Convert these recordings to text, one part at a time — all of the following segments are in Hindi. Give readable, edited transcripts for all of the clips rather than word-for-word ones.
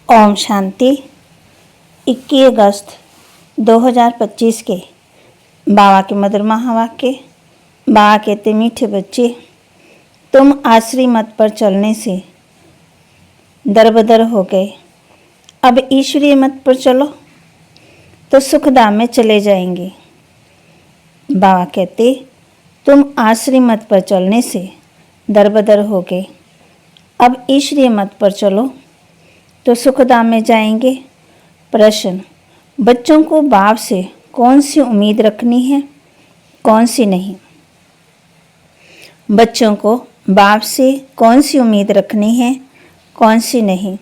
ओम शांति। 21 अगस्त 2025 के बाबा के मधुर महावाक्य। बाबा कहते, मीठे बच्चे, तुम आसरी मत पर चलने से दरबदर हो गए। अब ईश्वरीय मत पर चलो तो सुखधाम में चले जाएंगे। बाबा कहते, तुम आसरी मत पर चलने से दरबदर हो गए। अब ईश्वरीय मत पर चलो तो सुखधाम में जाएंगे। प्रश्न, बच्चों को बाप से कौन सी उम्मीद रखनी है, कौन सी नहीं? बच्चों को बाप से कौन सी उम्मीद रखनी है, कौन सी नहीं?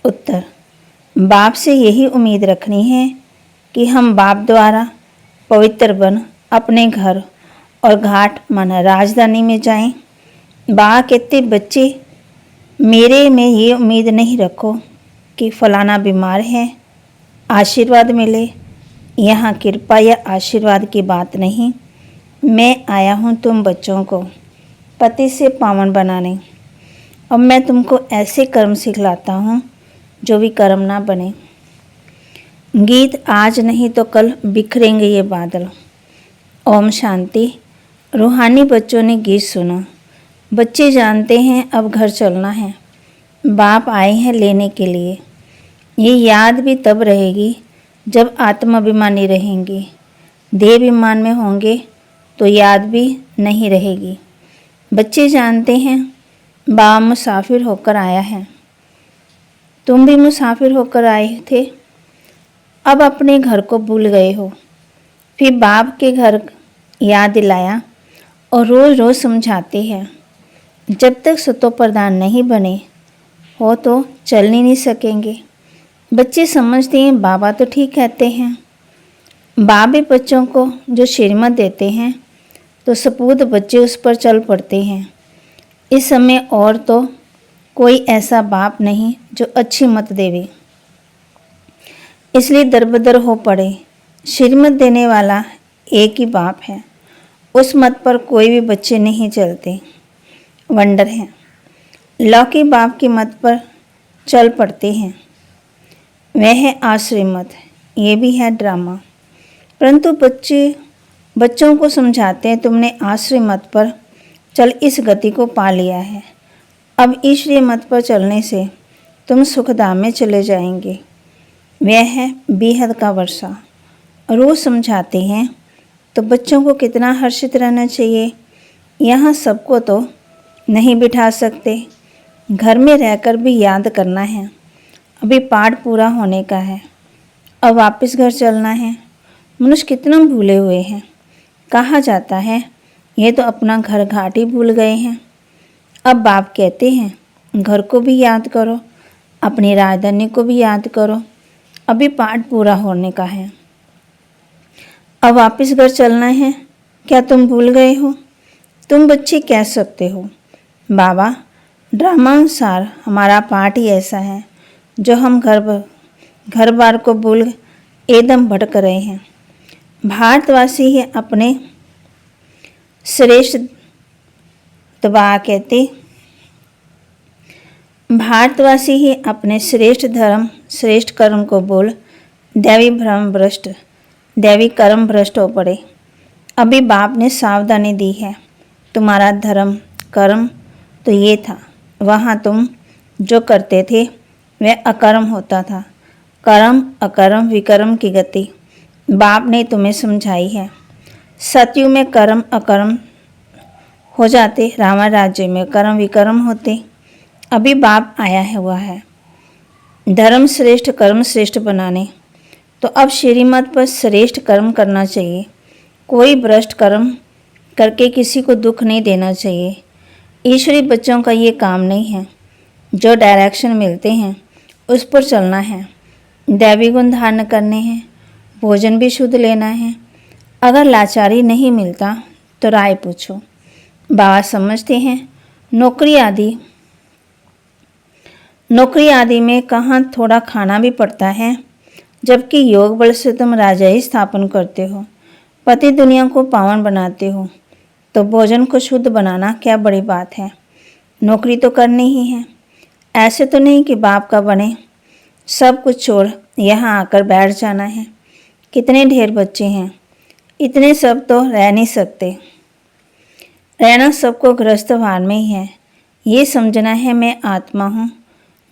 उत्तर, बाप से यही उम्मीद रखनी है कि हम बाप द्वारा पवित्र बन अपने घर और घाट माना राजधानी में जाएं। बाबा कहते, बच्चे, मेरे में ये उम्मीद नहीं रखो कि फलाना बीमार है, आशीर्वाद मिले। यहाँ कृपा या आशीर्वाद की बात नहीं। मैं आया हूँ तुम बच्चों को पति से पावन बनाने। अब मैं तुमको ऐसे कर्म सिखलाता हूँ जो भी कर्म ना बने। गीत, आज नहीं तो कल बिखरेंगे ये बादल। ओम शांति। रूहानी बच्चों ने गीत सुना। बच्चे जानते हैं अब घर चलना है, बाप आए हैं लेने के लिए। ये याद भी तब रहेगी जब आत्माभिमानी रहेंगे। देहाभिमान में होंगे तो याद भी नहीं रहेगी। बच्चे जानते हैं बाप मुसाफिर होकर आया है। तुम भी मुसाफिर होकर आए थे, अब अपने घर को भूल गए हो। फिर बाप के घर याद दिलाया और रोज़ रोज़ समझाते हैं। जब तक सतो प्रधान नहीं बने हो तो चल नहीं सकेंगे। बच्चे समझते हैं बाबा तो ठीक कहते हैं। बाप भी बच्चों को जो श्रीमत देते हैं तो सपूत बच्चे उस पर चल पड़ते हैं। इस समय और तो कोई ऐसा बाप नहीं जो अच्छी मत देवे, इसलिए दरबदर हो पड़े। श्रीमत देने वाला एक ही बाप है, उस मत पर कोई भी बच्चे नहीं चलते। वंडर है, लौकिक बाप की मत पर चल पड़ते हैं। वह है आश्रय मत, ये भी है ड्रामा। परंतु बच्चों को समझाते हैं, तुमने आश्रय मत पर चल इस गति को पा लिया है। अब ईश्वरीय मत पर चलने से तुम सुखधाम में चले जाएंगे। वह है बेहद का वर्षा। रोज़ समझाते हैं तो बच्चों को कितना हर्षित रहना चाहिए। यहाँ सबको तो नहीं बिठा सकते, घर में रहकर भी याद करना है। अभी पाठ पूरा होने का है, अब वापस घर चलना है। मनुष्य कितना भूले हुए हैं। कहा जाता है ये तो अपना घर घाट ही भूल गए हैं। अब बाप कहते हैं घर को भी याद करो, अपनी राजधानी को भी याद करो। अभी पाठ पूरा होने का है, अब वापस घर चलना है। क्या तुम भूल गए हो? तुम बच्चे कह सकते हो, बाबा ड्रामानुसार हमारा पाठ ही ऐसा है जो हम घर बार को भूल एकदम भटक रहे हैं। भारतवासी ही अपने श्रेष्ठ दबा कहते, भारतवासी ही अपने श्रेष्ठ धर्म श्रेष्ठ कर्म को बोल दैवी कर्म भ्रष्ट हो पड़े। अभी बाप ने सावधानी दी है, तुम्हारा धर्म कर्म तो ये था, वहाँ तुम जो करते थे वह अकर्म होता था। कर्म अकर्म विकर्म की गति बाप ने तुम्हें समझाई है। सतयुग में कर्म अकर्म हो जाते, रावण राज्य में कर्म विकर्म होते। अभी बाप आया हुआ है धर्म श्रेष्ठ कर्म श्रेष्ठ बनाने। तो अब श्रीमत पर श्रेष्ठ कर्म करना चाहिए। कोई भ्रष्ट कर्म करके किसी को दुख नहीं देना चाहिए। ईश्वरी बच्चों का ये काम नहीं है। जो डायरेक्शन मिलते हैं उस पर चलना है। दैवी गुण धारण करने हैं, भोजन भी शुद्ध लेना है। अगर लाचारी नहीं मिलता तो राय पूछो। बाबा समझते हैं नौकरी आदि में कहाँ थोड़ा खाना भी पड़ता है, जबकि योग बल से तुम राजा ही स्थापन करते हो, पति दुनिया को पावन बनाते हो, तो भोजन को शुद्ध बनाना क्या बड़ी बात है। नौकरी तो करनी ही है। ऐसे तो नहीं कि बाप का बने सब कुछ छोड़ यहाँ आकर बैठ जाना है। कितने ढेर बच्चे हैं, इतने सब तो रह नहीं सकते। रहना सबको गृहस्थ भान में ही है। ये समझना है मैं आत्मा हूँ,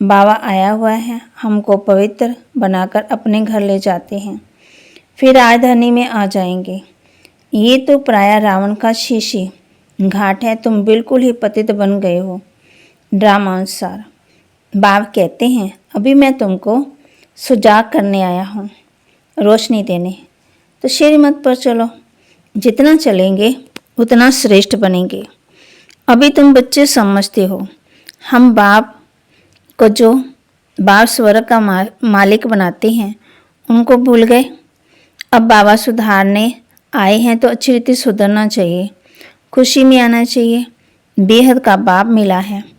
बाबा आया हुआ है, हमको पवित्र बनाकर अपने घर ले जाते हैं, फिर राजधानी में आ जाएंगे। ये तो प्राय रावण का शीशी घाट है, तुम बिल्कुल ही पतित बन गए हो ड्रामा अनुसार। बाप कहते हैं अभी मैं तुमको सुजाग करने आया हूँ, रोशनी देने। तो श्रीमत पर चलो, जितना चलेंगे उतना श्रेष्ठ बनेंगे। अभी तुम बच्चे समझते हो, हम बाप को जो बाप स्वर्ग का मालिक बनाते हैं उनको भूल गए। अब बाबा सुधारने आए हैं तो अच्छी रीति सुधरना चाहिए, खुशी में आना चाहिए। बेहद का बाप मिला है।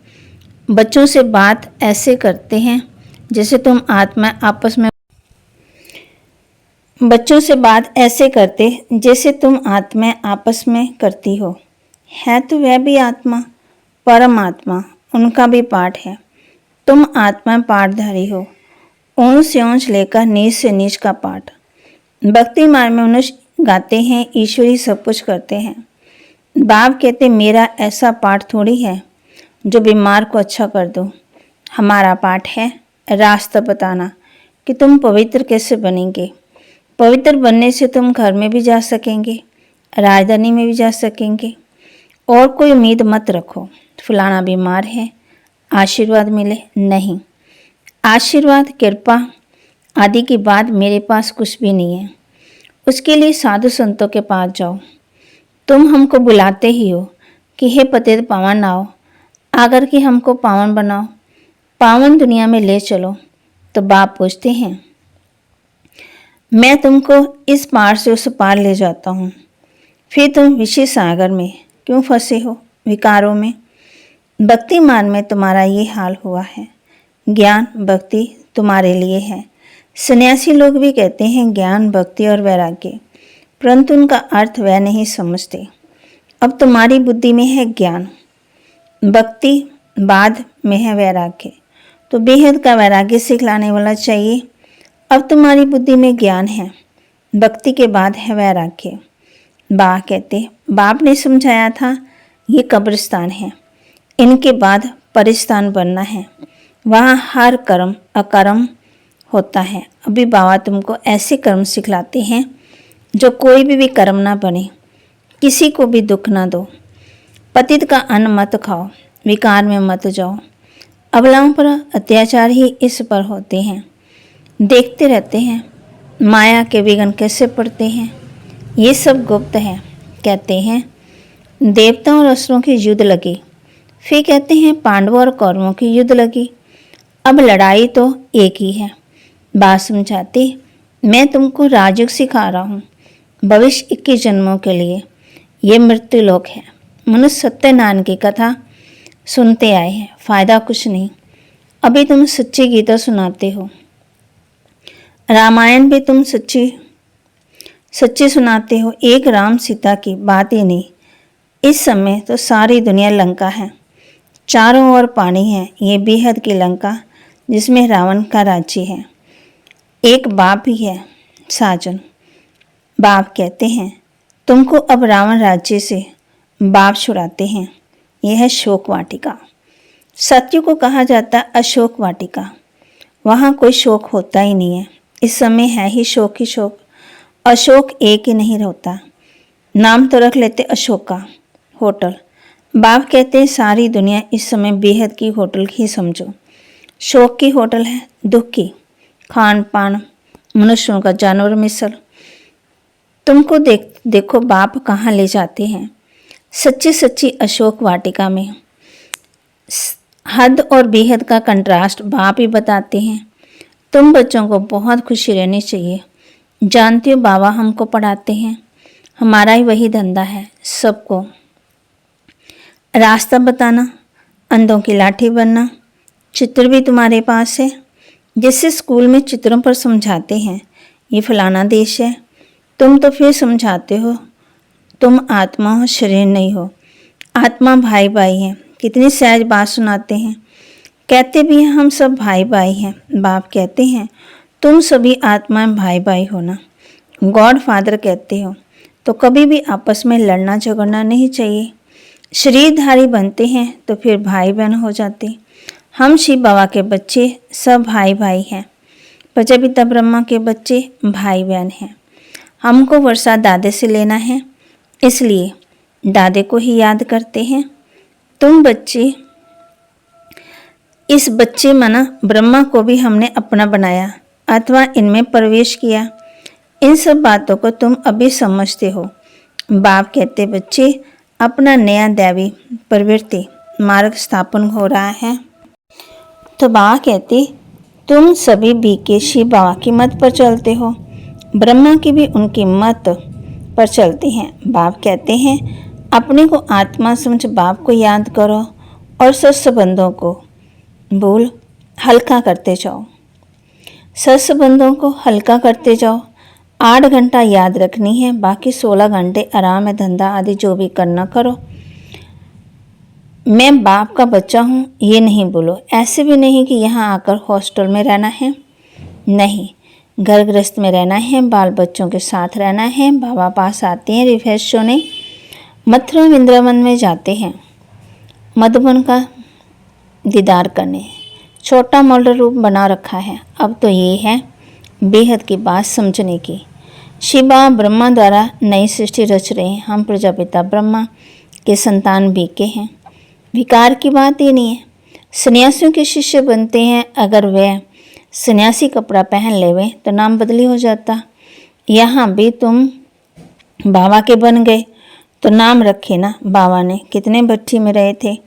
बच्चों से बात ऐसे करते हैं जैसे तुम आत्मा आपस में बच्चों से बात ऐसे करते जैसे तुम आत्मा आपस में करती हो। है तो वह भी आत्मा, परमात्मा, उनका भी पाठ है। तुम आत्मा पाठधारी हो, ऊंच से ऊंच लेकर नीच से नीच का पाठ। भक्ति मार्ग में मनुष्य गाते हैं, ईश्वरी सब कुछ करते हैं। बाप कहते मेरा ऐसा पाठ थोड़ी है जो बीमार को अच्छा कर दो। हमारा पाठ है रास्ता बताना कि तुम पवित्र कैसे बनेंगे। पवित्र बनने से तुम घर में भी जा सकेंगे, राजधानी में भी जा सकेंगे। और कोई उम्मीद मत रखो फलाना बीमार है, आशीर्वाद मिले, नहीं। आशीर्वाद कृपा आदि की बात मेरे पास कुछ भी नहीं है। उसके लिए साधु संतों के पास जाओ। तुम हमको बुलाते ही हो कि हे पतित पावन आओ, आकर के हमको पावन बनाओ, पावन दुनिया में ले चलो। तो बाप पूछते हैं मैं तुमको इस पार से उस पार ले जाता हूँ, फिर तुम विषय सागर में क्यों फंसे हो, विकारों में। भक्ति मान में तुम्हारा ये हाल हुआ है। ज्ञान भक्ति तुम्हारे लिए है। सन्यासी लोग भी कहते हैं ज्ञान भक्ति और वैराग्य, परंतु उनका अर्थ वह नहीं समझते। अब तुम्हारी बुद्धि में है ज्ञान, भक्ति बाद में है वैराग्य, तो बेहद का वैराग्य सिखलाने वाला चाहिए। अब तुम्हारी बुद्धि में ज्ञान है, भक्ति के बाद है वैराग्य। बा कहते बाप ने समझाया था ये कब्रिस्तान है, इनके बाद परिस्तान बनना है, वहाँ हर कर्म अकर्म होता है। अभी बाबा तुमको ऐसे कर्म सिखलाते हैं जो कोई भी कर्म ना बने, किसी को भी दुख ना दो। पतित का अन्न मत खाओ, विकार में मत जाओ। अबलाओं पर अत्याचार ही इस पर होते हैं। देखते रहते हैं माया के विघ्न कैसे पड़ते हैं। ये सब गुप्त है। कहते हैं देवताओं और असुरों की युद्ध लगी, फिर कहते हैं पांडवों और कौरवों की युद्ध लगी। अब लड़ाई तो एक ही है। बात समझाती मैं तुमको राजयोग सिखा रहा हूँ भविष्य 21 जन्मों के लिए। ये मृत्यु लोक है। मनुष्य सत्यनारायण की कथा सुनते आए हैं, फायदा कुछ नहीं। अभी तुम सच्ची गीता सुनाते हो, रामायण भी तुम सच्ची सुनाते हो। एक राम सीता की बात ही नहीं। इस समय तो सारी दुनिया लंका है, चारों ओर पानी है। ये बेहद की लंका जिसमें रावण का राज्य है। एक बाप ही है साजन। बाप कहते हैं तुमको अब रावण राज्य से बाप छुड़ाते हैं। यह है शोक वाटिका। सत्य को कहा जाता है अशोक वाटिका। वहाँ कोई शोक होता ही नहीं है। इस समय है ही शोक ही शोक। अशोक एक ही नहीं होता। नाम तो रख लेते अशोका होटल। बाप कहते हैं सारी दुनिया इस समय बेहद की होटल ही समझो। शोक की होटल है, दुख की, खान पान, मनुष्यों का जानवर मिसल। तुमको देखो बाप कहाँ ले जाते हैं, सच्ची सच्ची अशोक वाटिका में। हद और बेहद का कंट्रास्ट बाप ही बताते हैं। तुम बच्चों को बहुत खुशी रहनी चाहिए। जानती हो बाबा हमको पढ़ाते हैं, हमारा ही वही धंधा है, सबको रास्ता बताना, अंधों की लाठी बनना। चित्र भी तुम्हारे पास है, जैसे स्कूल में चित्रों पर समझाते हैं ये फलाना देश है। तुम तो फिर समझाते हो तुम आत्मा हो, शरीर नहीं हो। आत्मा भाई भाई है। कितनी सहज बात सुनाते हैं, कहते भी हैं हम सब भाई भाई हैं। बाप कहते हैं तुम सभी आत्माएं भाई भाई हो ना। गॉड फादर कहते हो तो कभी भी आपस में लड़ना झगड़ना नहीं चाहिए। शरीरधारी बनते हैं तो फिर भाई बहन हो जाते। हम शिव बाबा के बच्चे सब भाई भाई हैं। प्रजापिता ब्रह्मा के बच्चे भाई बहन हैं। हमको वर्षा दादे से लेना है, इसलिए दादे को ही याद करते हैं। तुम बच्चे, इस बच्चे मना ब्रह्मा को भी हमने अपना बनाया अथवा इनमें प्रवेश किया। इन सब बातों को तुम अभी समझते हो। बाप कहते बच्चे अपना नया दैवी प्रवृत्ति मार्ग स्थापन हो रहा है। तो बाबा कहते तुम सभी बीके शिव बाबा की मत पर चलते हो, ब्रह्मा की भी उनकी मत पर चलते हैं। बाप कहते हैं अपने को आत्मा समझ बाप को याद करो और सत्संबंधों को बोल हल्का करते जाओ। सत्संबंधों को हल्का करते जाओ। 8 घंटा याद रखनी है, बाकी 16 घंटे आराम है, धंधा आदि जो भी करना करो। मैं बाप का बच्चा हूँ ये नहीं बोलो। ऐसे भी नहीं कि यहाँ आकर हॉस्टल में रहना है, नहीं, घर गृहस्थ में रहना है, बाल बच्चों के साथ रहना है। बाबा पास आते हैं रिफ्रेश होने, मथुरा वृंदावन में जाते हैं मधुबन का दीदार करने। छोटा मॉडल रूप बना रखा है। अब तो ये है बेहद की बात समझने की। शिवा ब्रह्मा द्वारा नई सृष्टि रच रहे हैं। हम प्रजापिता ब्रह्मा के संतान बीके हैं। विकार की बात ही नहीं है। सन्यासियों के शिष्य बनते हैं, अगर वह सन्यासी कपड़ा पहन लेवे तो नाम बदली हो जाता। यहाँ भी तुम बाबा के बन गए तो नाम रखे ना। बाबा ने कितने भट्ठी में रहे थे,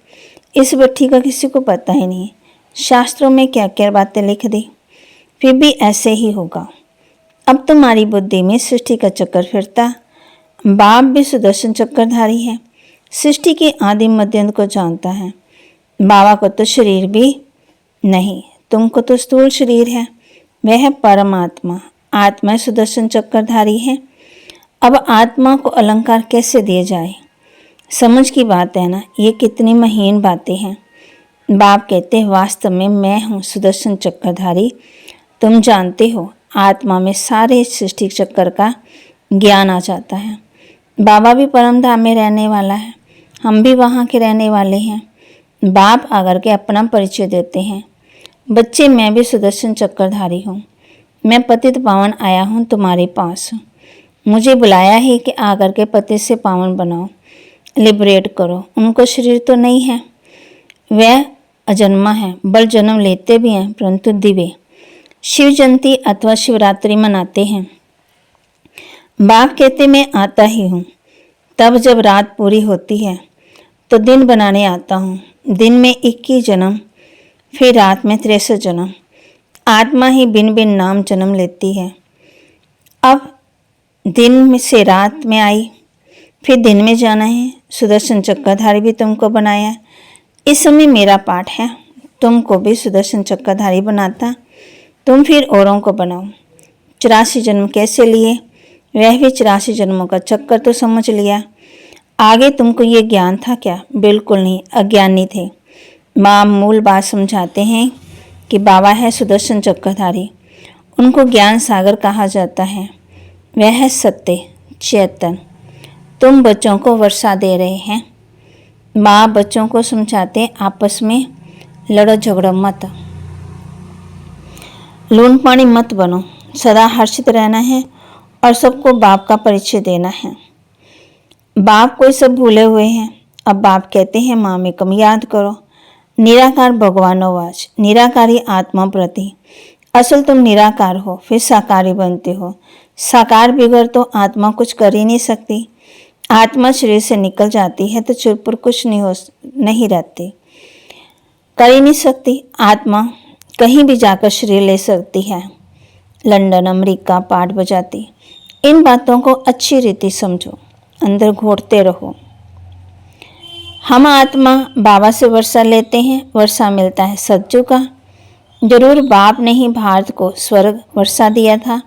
इस भट्ठी का किसी को पता ही नहीं। शास्त्रों में क्या क्या बातें लिख दी, फिर भी ऐसे ही होगा। अब तुम्हारी बुद्धि में सृष्टि का चक्कर फिरता। बाप भी सुदर्शन चक्रधारी है, सृष्टि के आदि मध्य को जानता है। बाबा को तो शरीर भी नहीं, तुमको तो स्थूल शरीर है, वह है परमात्मा। आत्मा सुदर्शन चक्रधारी है। अब आत्मा को अलंकार कैसे दिए जाए, समझ की बात है ना। ये कितनी महीन बातें हैं। बाप कहते हैं वास्तव में मैं हूँ सुदर्शन चक्रधारी। तुम जानते हो आत्मा में सारे सृष्टि चक्कर का ज्ञान आ जाता है। बाबा भी परमधाम में रहने वाला है, हम भी वहाँ के रहने वाले हैं। बाप आकर के अपना परिचय देते हैं। बच्चे मैं भी सुदर्शन चक्रधारी हूँ, मैं पतित पावन आया हूँ तुम्हारे पास। मुझे बुलाया है कि आकर के पतित से पावन बनाओ, लिबरेट करो। उनको शरीर तो नहीं है, वह अजन्मा है, बल जन्म लेते भी हैं परंतु दिव्य। शिव जयंती अथवा शिवरात्रि मनाते हैं। बाप कहते मैं आता ही हूँ, तब जब रात पूरी होती है तो दिन बनाने आता हूँ। दिन में 21 जन्म, फिर रात में 63 जन्म। आत्मा ही बिन बिन नाम जन्म लेती है। अब दिन में से रात में आई, फिर दिन में जाना है। सुदर्शन चक्रधारी भी तुमको बनाया। इस समय मेरा पाठ है, तुमको भी सुदर्शन चक्रधारी बनाता, तुम फिर औरों को बनाओ। 84 जन्म कैसे लिए, वह भी 84 जन्मों का चक्कर तो समझ लिया। आगे तुमको ये ज्ञान था क्या? बिल्कुल नहीं, अज्ञानी थे। माँ मूल बात समझाते हैं कि बाबा है सुदर्शन चक्रधारी, उनको ज्ञान सागर कहा जाता है। वह है सत्य चेतन। तुम बच्चों को वर्षा दे रहे हैं। माँ बच्चों को समझाते आपस में लड़ो झगड़ो मत, लून पानी मत बनो, सदा हर्षित रहना है और सबको बाप का परिचय देना है। बाप कोई सब भूले हुए हैं। अब बाप कहते हैं मामेकम याद करो। निराकार भगवानोवाच, निराकारी आत्मा प्रति। असल तुम निराकार हो, फिर साकारी बनते हो। साकार बिगड़ तो आत्मा कुछ कर ही नहीं सकती। आत्मा शरीर से निकल जाती है तो चुप कुछ नहीं रहती, कर ही नहीं सकती। आत्मा कहीं भी जाकर शरीर ले सकती है, लंदन अमेरिका पाठ बजाती। इन बातों को अच्छी रीति समझो, अंदर घोटते रहो। हम आत्मा बाबा से वर्षा लेते हैं, वर्षा मिलता है सज्जू का। जरूर बाप ने ही भारत को स्वर्ग वर्षा दिया था।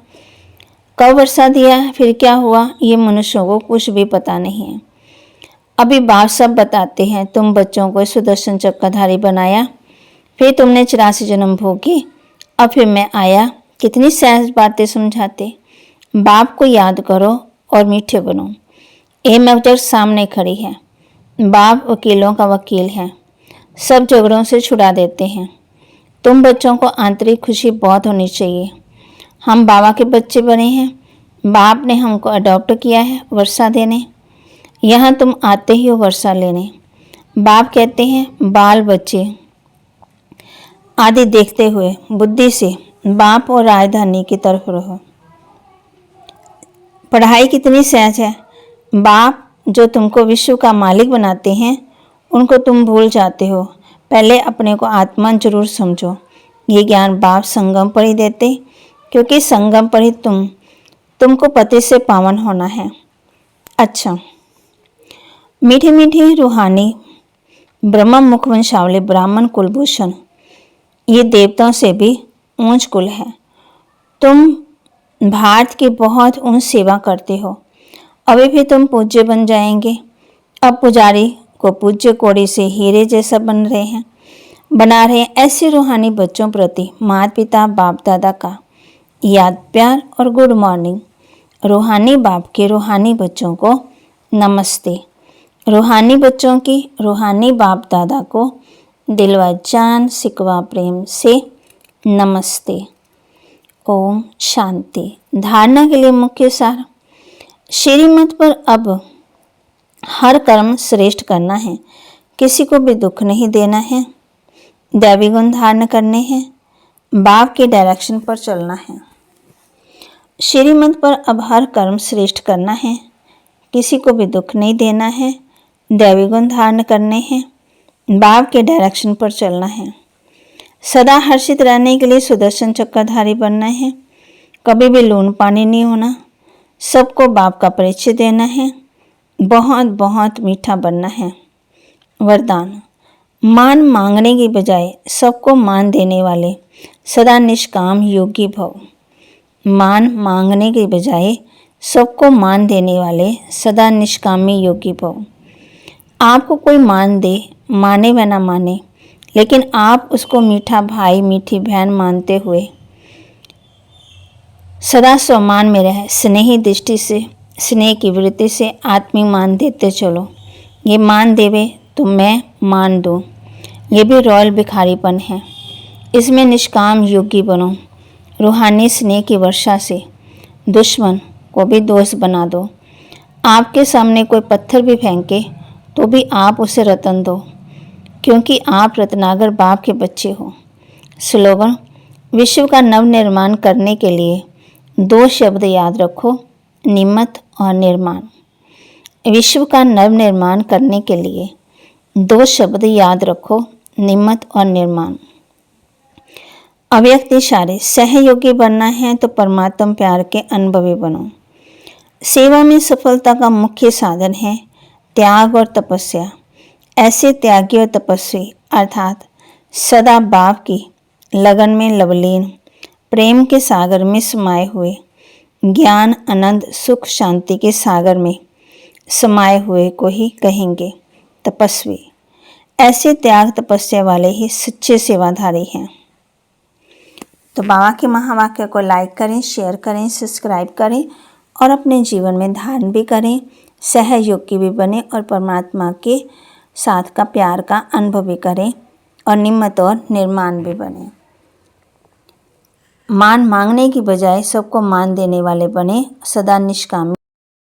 कब वर्षा दिया, फिर क्या हुआ, ये मनुष्यों को कुछ भी पता नहीं है। अभी बाप सब बताते हैं। तुम बच्चों को सुदर्शन चक्रधारी बनाया, फिर तुमने 84 जन्म भोगे, अब फिर मैं आया, कितनी सहज बातें समझाते। बाप को याद करो और मीठे बनो। एम अवजर सामने खड़ी है। बाप वकीलों का वकील है, सब झगड़ों से छुड़ा देते हैं। तुम बच्चों को आंतरिक खुशी बहुत होनी चाहिए। हम बाबा के बच्चे बने हैं। बाप ने हमको अडॉप्ट किया है वर्षा देने। यहाँ तुम आते ही हो वर्षा लेने। बाप कहते हैं बाल बच्चे आदि देखते हुए बुद्धि से बाप और राजधानी की तरफ रहो। पढ़ाई कितनी सहज है। बाप जो तुमको विश्व का मालिक बनाते हैं उनको तुम भूल जाते हो। पहले अपने को आत्मा जरूर समझो। ये ज्ञान बाप संगम पर ही देते, क्योंकि संगम पर ही तुमको पति से पावन होना है। अच्छा, मीठी मीठी रूहानी ब्रह्म मुखवंशावली ब्राह्मण कुलभूषण, ये देवताओं से भी ऊंच कुल है। तुम भारत की बहुत ऊंच सेवा करते हो। अभी भी तुम पूज्य बन जाएंगे। अब पुजारी को पूज्य कोड़ी से हीरे जैसा बना रहे हैं। ऐसे रूहानी बच्चों प्रति माता पिता बाप दादा का याद प्यार और गुड मॉर्निंग। रूहानी बाप के रूहानी बच्चों को नमस्ते। रूहानी बच्चों की रूहानी बाप दादा को दिलवा जान सिकवा प्रेम से नमस्ते। ओम शांति। धारणा के लिए मुख्य सार। श्रीमत पर अब हर कर्म श्रेष्ठ करना है, किसी को भी दुख नहीं देना है, दैवी गुण धारण करने हैं, बाप के डायरेक्शन पर चलना है। श्रीमत पर अब हर कर्म श्रेष्ठ करना है, किसी को भी दुख नहीं देना है, दैवी गुण धारण करने हैं, बाप के डायरेक्शन पर चलना है। सदा हर्षित रहने के लिए सुदर्शन चक्रधारी बनना है, कभी भी लून पानी नहीं होना, सबको बाप का परिचय देना है, बहुत बहुत मीठा बनना है। वरदान। मान मांगने की बजाय सबको मान देने वाले सदा निष्काम योगी भव। मान मांगने के बजाय सबको मान देने वाले सदा निष्कामी योगी भव। आपको कोई मान दे, माने व ना माने, लेकिन आप उसको मीठा भाई मीठी बहन मानते हुए सदा सम्मान में रहे, स्नेही दृष्टि से स्नेह की वृत्ति से आत्मिक मान देते चलो। ये मान देवे तो मैं मान दूँ, ये भी रॉयल भिखारीपन है। इसमें निष्काम योगी बनो। रूहानी स्नेह की वर्षा से दुश्मन को भी दोस्त बना दो। आपके सामने कोई पत्थर भी फेंके तो भी आप उसे रतन दो, क्योंकि आप रत्नागर बाप के बच्चे हो। स्लोगन। विश्व का नव निर्माण करने के लिए 2 शब्द याद रखो, निमित्त और निर्माण। विश्व का नव निर्माण करने के लिए 2 शब्द याद रखो, निमित्त और निर्माण। अव्यक्त इशारे। सहयोगी बनना है तो परमात्मा प्यार के अनुभवी बनो। सेवा में सफलता का मुख्य साधन है त्याग और तपस्या। ऐसे त्यागी और तपस्वी अर्थात सदा बाप की लगन में लवलीन, प्रेम के सागर में समाये हुए, ज्ञान आनंद सुख शांति के सागर में समाये हुए को ही कहेंगे तपस्वी। ऐसे त्याग तपस्या वाले ही सच्चे सेवाधारी हैं। तो बाबा के महावाक्य को लाइक करें, शेयर करें, सब्सक्राइब करें और अपने जीवन में धारण भी करें, सहयोगी भी बने और परमात्मा के साथ का प्यार का अनुभव भी करें और निमित्त और निर्माण भी बने। मान मांगने की बजाय सबको मान देने वाले बने, सदा निष्काम